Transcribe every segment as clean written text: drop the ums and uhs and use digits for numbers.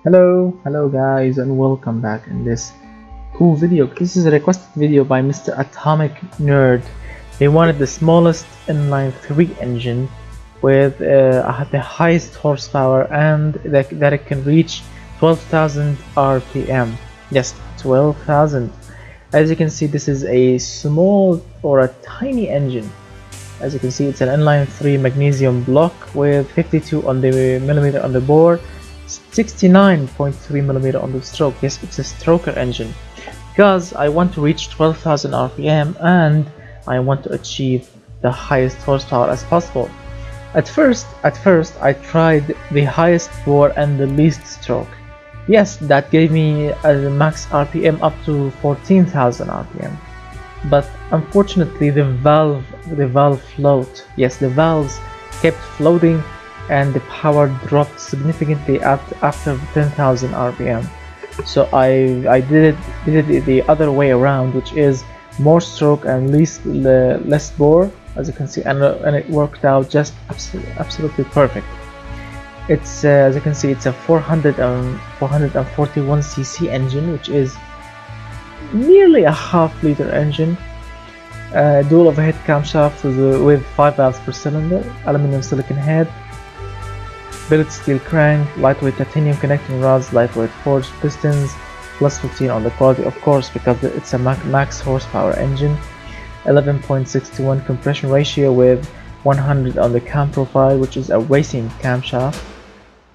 Hello guys, and welcome back in this cool video. This is a requested video by Mr. Atomic Nerd. They wanted the smallest inline 3 engine with the highest horsepower and that it can reach 12,000 RPM. Yes, 12,000. As you can see, this is a small or a tiny engine. As you can see, it's an inline 3 magnesium block with 52 on the millimeter on the bore, 69.3 millimeter on the stroke. Yes, it's a stroker engine because I want to reach 12,000 RPM and I want to achieve the highest horsepower as possible. At first I tried the highest bore and the least stroke. Yes, that gave me a max RPM up to 14,000 RPM. But unfortunately the valve float. Yes, the valves kept floating and the power dropped significantly after 10,000 RPM. So I did it the other way around, which is more stroke and less bore, as you can see, and it worked out just absolutely perfect. It's as you can see, it's a 441 cc engine, which is nearly a half-liter engine. Dual overhead camshaft with 5 valves per cylinder, aluminum silicon head, billet steel crank, lightweight titanium connecting rods, lightweight forged pistons, plus 15 on the quality, of course, because it's a max horsepower engine. 11.6 to 1 compression ratio with 100 on the cam profile, which is a racing camshaft.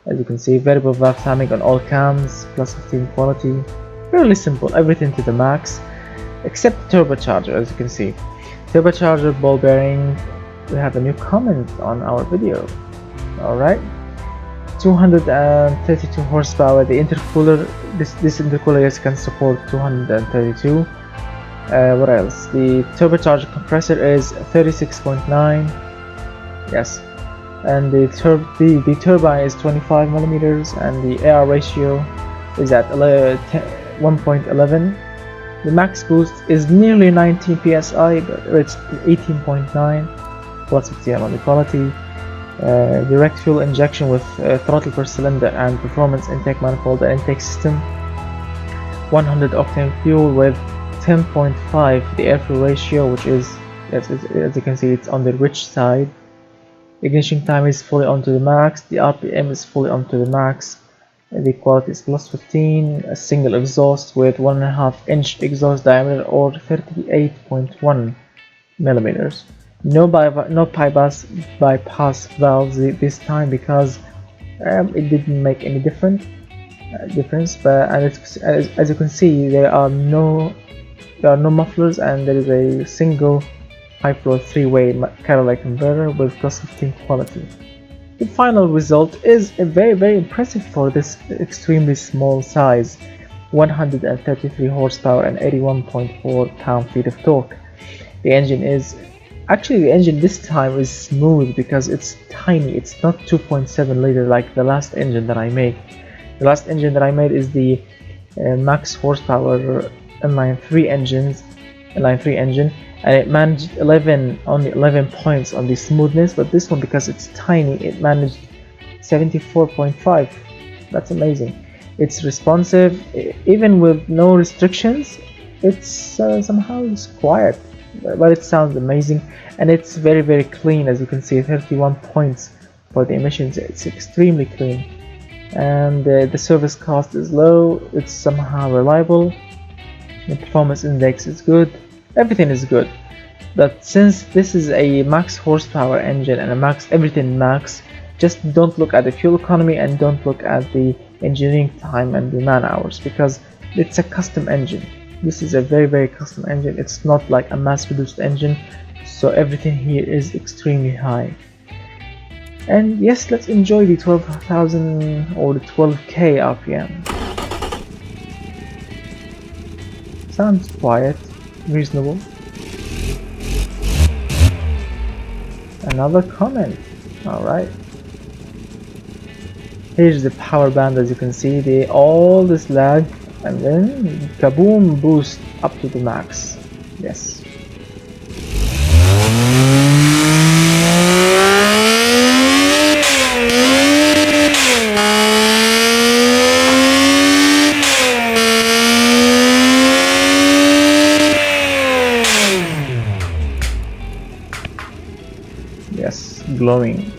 As you can see, variable valve timing on all cams, plus 15 quality. Fairly simple, everything to the max, except the turbocharger. As you can see, turbocharger, ball bearing. We have a new comment on our video. Alright, 232 horsepower. The intercooler, this intercooler can support 232. What else? The turbocharger compressor is 36.9. Yes, and the turbine is 25 millimeters, and the AR ratio is at 1.11. The max boost is nearly 19 psi, but it's 18.9. Plus 50 on the quality. Direct fuel injection with throttle per cylinder and performance intake manifold and intake system. 100 octane fuel with 10.5 the air-fuel ratio, which is, as you can see, it's on the rich side. Ignition time is fully onto the max. The RPM is fully onto the max. The quality is plus 15. A single exhaust with 1.5 inch exhaust diameter or 38.1 millimeters. No bypass valves this time because it didn't make any difference. But as you can see, there are no mufflers, and there is a single high flow 3-way catalytic converter with plus 15 quality. The final result is very impressive for this extremely small size. 133 horsepower and 81.4 pound-feet of torque. The engine this time is smooth because it's tiny. It's not 2.7 liter like the last engine that I made. The last engine that I made is the max horsepower inline 3 engine, and it managed only 11 points on the smoothness. But this one, because it's tiny, it managed 74.5. That's amazing. It's responsive even with no restrictions. It's somehow it's quiet, but it sounds amazing, and it's very clean. As you can see, 31 points for the emissions. It's extremely clean, and the service cost is low. It's somehow reliable. The performance index is good. Everything is good. But since this is a max horsepower engine and a max everything max, just don't look at the fuel economy and don't look at the engineering time and the man hours, because it's a custom engine. This is a very custom engine. It's not like a mass-produced engine, so everything here is extremely high. And yes, let's enjoy the 12,000 or the 12k RPM. Sounds quiet, reasonable. Another comment. Alright, here's the power band. As you can see, all this lag, and then kaboom, boost up to the max. Yes. glowing.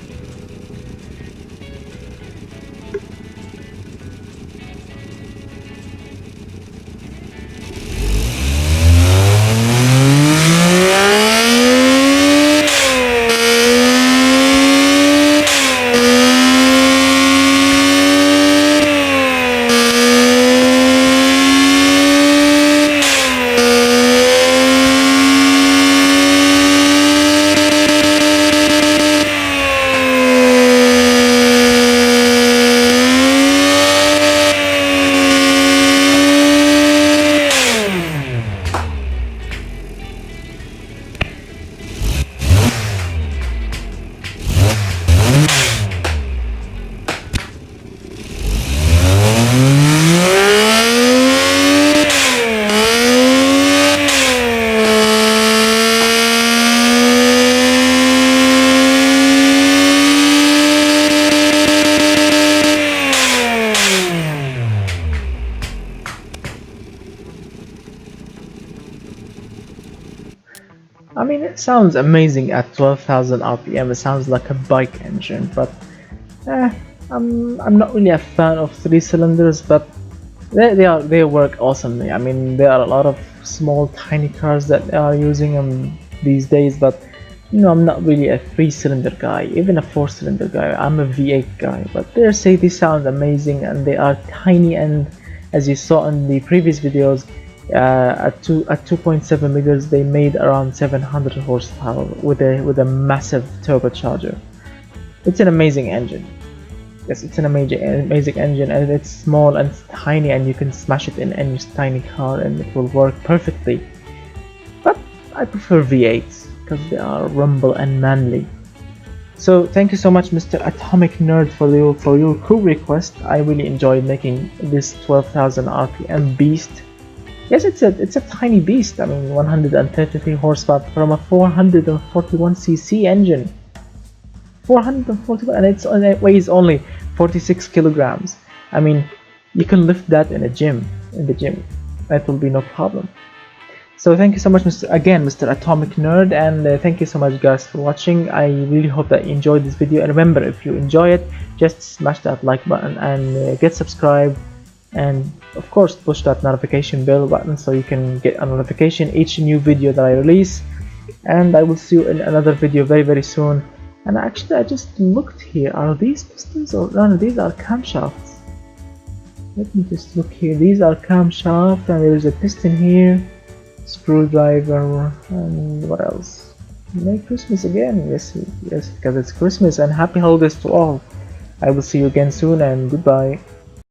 I mean, it sounds amazing at 12,000 RPM. It sounds like a bike engine, but eh, I'm not really a fan of 3 cylinders, but they work awesomely. I mean, there are a lot of small tiny cars that are using them these days, but you know, I'm not really a 3 cylinder guy, even a 4 cylinder guy. I'm a V8 guy, but they say they sound amazing and they are tiny, and as you saw in the previous videos, at 2.7 meters they made around 700 horsepower with a massive turbocharger. It's an amazing engine. Yes, it's an amazing engine, and it's small and it's tiny, and you can smash it in any tiny car and it will work perfectly. But I prefer V8s because they are rumble and manly. So thank you so much, Mr. Atomic Nerd, for your cool request. I really enjoyed making this 12,000 RPM beast. Yes, it's a tiny beast. I mean, 133 horsepower from a 441cc engine. 441, and it weighs only 46 kilograms. I mean, you can lift that in the gym. That will be no problem. So thank you so much, Mr. Atomic Nerd, and thank you so much, guys, for watching. I really hope that you enjoyed this video, and remember, if you enjoy it, just smash that like button and get subscribed, and of course push that notification bell button so you can get a notification each new video that I release. And I will see you in another video very soon. And actually, I just looked here. Are these pistons, or no, these are camshafts? Let me just look here. These are camshaft, and there is a piston here, screwdriver, and what else? Merry Christmas again. Yes, because it's Christmas, and happy holidays to all. I will see you again soon, and goodbye.